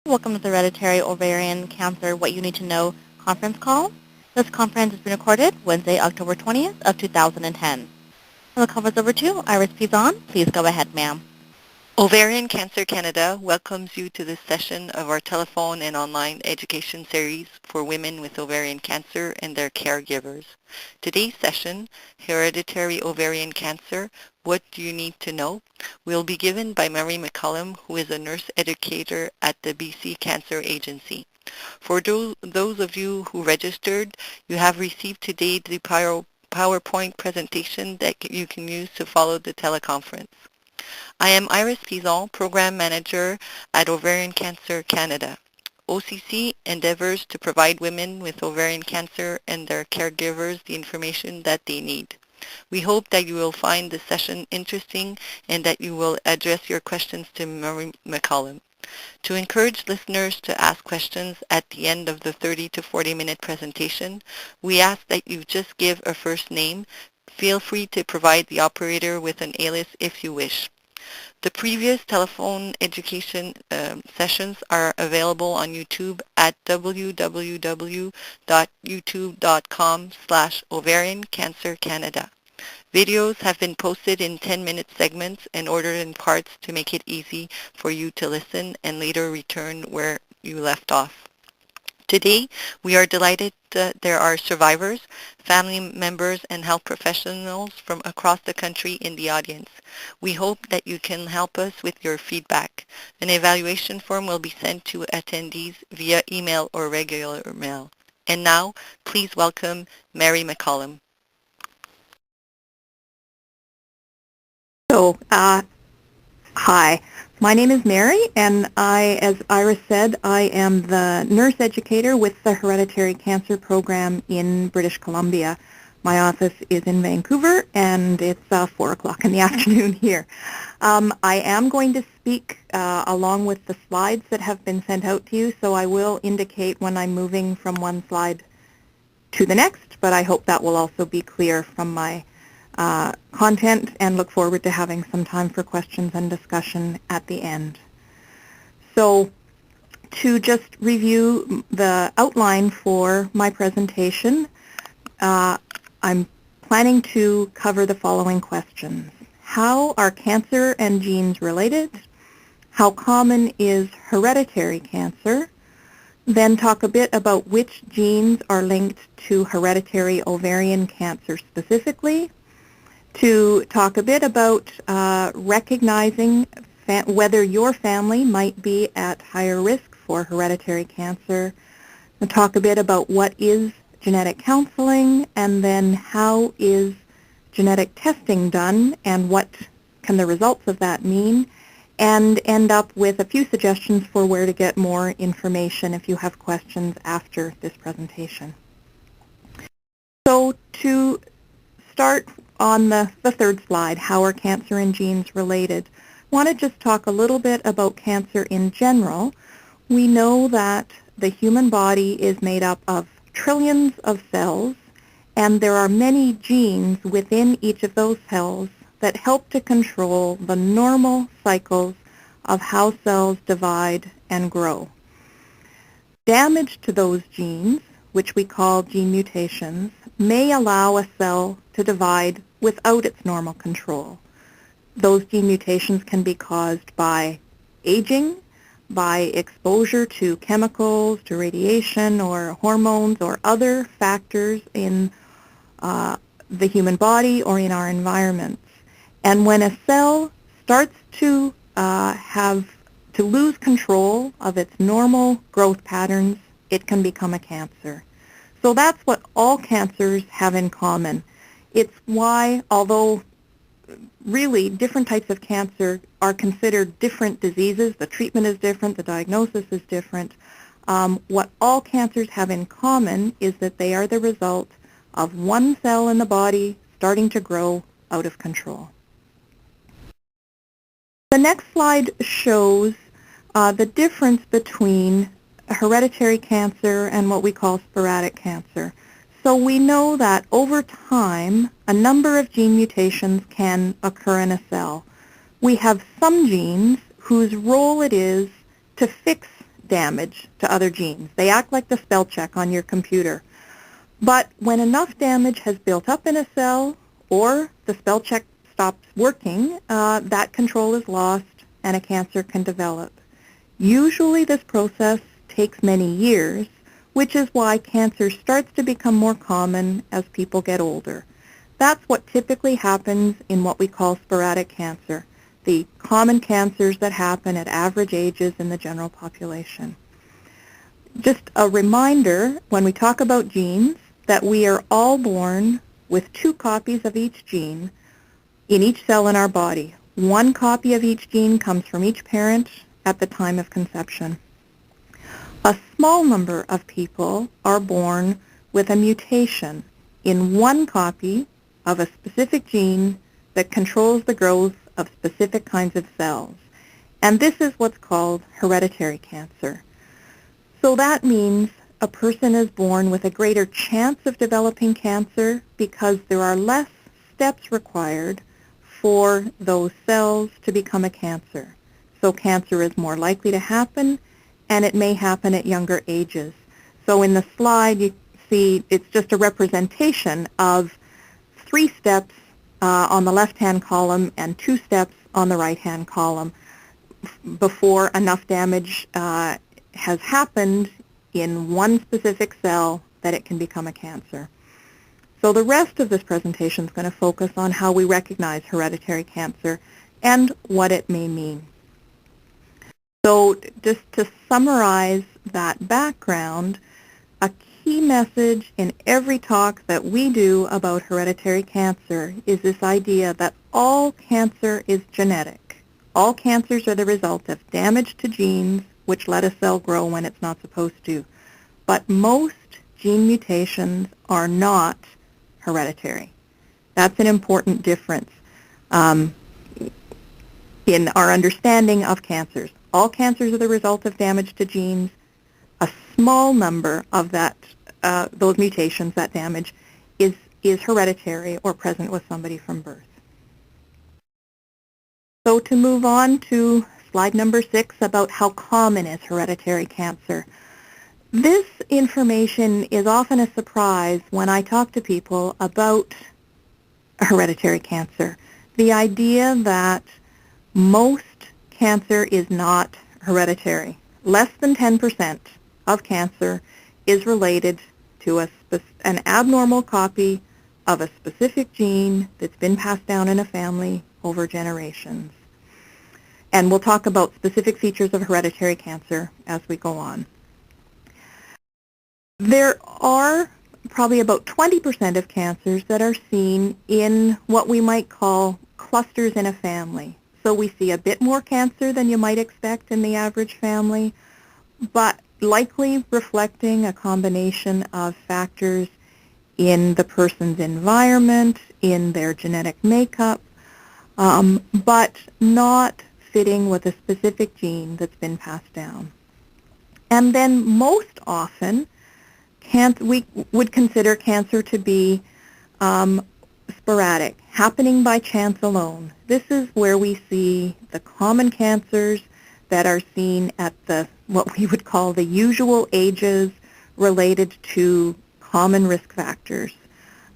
Welcome to the Hereditary Ovarian Cancer What You Need to Know conference call. This conference has been recorded Wednesday, October 20th of 2010. The call is over to Iris Pizon. Please go ahead, ma'am. Ovarian Cancer Canada welcomes you to this session of our telephone and online education series for women with ovarian cancer and their caregivers. Today's session, Hereditary Ovarian Cancer, What Do You Need to Know, will be given by Mary McCollum, who is a nurse educator at the BC Cancer Agency. For those of you who registered, you have received today the PowerPoint presentation that you can use to follow the teleconference. I am Iris Pizon, Program Manager at Ovarian Cancer Canada. OCC endeavors to provide women with ovarian cancer and their caregivers the information that they need. We hope that you will find the session interesting and that you will address your questions to Mary McCollum. To encourage listeners to ask questions at the end of the 30 to 40-minute presentation, we ask that you just give a first name. Feel free to provide the operator with an alias if you wish. The previous telephone education sessions are available on YouTube at www.youtube.com/ovariancancercanada. Videos have been posted in 10-minute segments and ordered in parts to make it easy for you to listen and later return where you left off. Today, we are delighted that there are survivors, family members, and health professionals from across the country in the audience. We hope that you can help us with your feedback. An evaluation form will be sent to attendees via email or regular mail. And now, please welcome Mary McCollum. Hi, my name is Mary, and as Iris said, I am the nurse educator with the Hereditary Cancer Program in British Columbia. My office is in Vancouver, and it's 4 o'clock in the afternoon here. I am going to speak along with the slides that have been sent out to you, so I will indicate when I'm moving from one slide to the next, but I hope that will also be clear from my content, and look forward to having some time for questions and discussion at the end. So to just review the outline for my presentation, I'm planning to cover the following questions. How are cancer and genes related? How common is hereditary cancer? Then talk a bit about which genes are linked to hereditary ovarian cancer specifically. To talk a bit about recognizing whether your family might be at higher risk for hereditary cancer, and talk a bit about what is genetic counseling, and then how is genetic testing done and what can the results of that mean, and end up with a few suggestions for where to get more information if you have questions after this presentation. So to start on the third slide, how are cancer and genes related? I want to just talk a little bit about cancer in general. We know that the human body is made up of trillions of cells, and there are many genes within each of those cells that help to control the normal cycles of how cells divide and grow. Damage to those genes, which we call gene mutations, may allow a cell to divide without its normal control. Those gene mutations can be caused by aging, by exposure to chemicals, to radiation or hormones or other factors in the human body or in our environments. And when a cell starts to lose control of its normal growth patterns, it can become a cancer. So that's what all cancers have in common. It's why, although really different types of cancer are considered different diseases, the treatment is different, the diagnosis is different, what all cancers have in common is that they are the result of one cell in the body starting to grow out of control. The next slide shows the difference between hereditary cancer and what we call sporadic cancer. So we know that over time, a number of gene mutations can occur in a cell. We have some genes whose role it is to fix damage to other genes. They act like the spell check on your computer. But when enough damage has built up in a cell or the spell check stops working, that control is lost and a cancer can develop. Usually this process takes many years, which is why cancer starts to become more common as people get older. That's what typically happens in what we call sporadic cancer, the common cancers that happen at average ages in the general population. Just a reminder, when we talk about genes, that we are all born with 2 copies of each gene in each cell in our body. 1 copy of each gene comes from each parent at the time of conception. A small number of people are born with a mutation in 1 copy of a specific gene that controls the growth of specific kinds of cells. And this is what's called hereditary cancer. So that means a person is born with a greater chance of developing cancer because there are less steps required for those cells to become a cancer. So cancer is more likely to happen, and it may happen at younger ages. So in the slide you see it's just a representation of 3 steps on the left-hand column and 2 steps on the right-hand column before enough damage has happened in 1 specific cell that it can become a cancer. So the rest of this presentation is going to focus on how we recognize hereditary cancer and what it may mean. So just to summarize that background, a key message in every talk that we do about hereditary cancer is this idea that all cancer is genetic. All cancers are the result of damage to genes which let a cell grow when it's not supposed to. But most gene mutations are not hereditary. That's an important difference in our understanding of cancers. All cancers are the result of damage to genes. A small number of those mutations, that damage, is hereditary or present with somebody from birth. So to move on to slide number 6 about how common is hereditary cancer. This information is often a surprise when I talk to people about hereditary cancer. The idea that most cancer is not hereditary. Less than 10% of cancer is related to an abnormal copy of a specific gene that's been passed down in a family over generations. And we'll talk about specific features of hereditary cancer as we go on. There are probably about 20% of cancers that are seen in what we might call clusters in a family. So we see a bit more cancer than you might expect in the average family, but likely reflecting a combination of factors in the person's environment, in their genetic makeup, but not fitting with a specific gene that's been passed down. And then most often, we would consider cancer to be sporadic, happening by chance alone. This is where we see the common cancers that are seen at what we would call the usual ages related to common risk factors.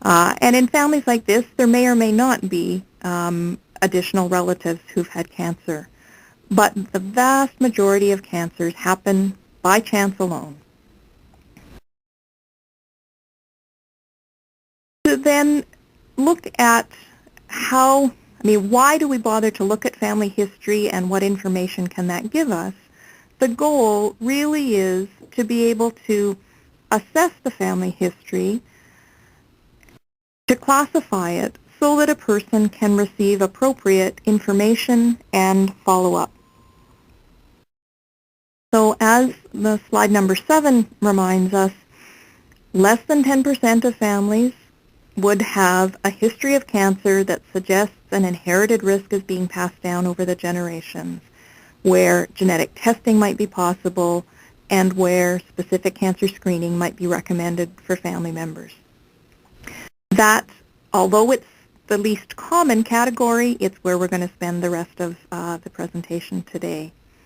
And in families like this, there may or may not be additional relatives who've had cancer. But the vast majority of cancers happen by chance alone. To then look at why do we bother to look at family history and what information can that give us? The goal really is to be able to assess the family history, to classify it so that a person can receive appropriate information and follow-up. So as the slide number 7 reminds us, less than 10% of families would have a history of cancer that suggests an inherited risk is being passed down over the generations, where genetic testing might be possible and where specific cancer screening might be recommended for family members. That, although it's the least common category, it's where we're going to spend the rest of the presentation today.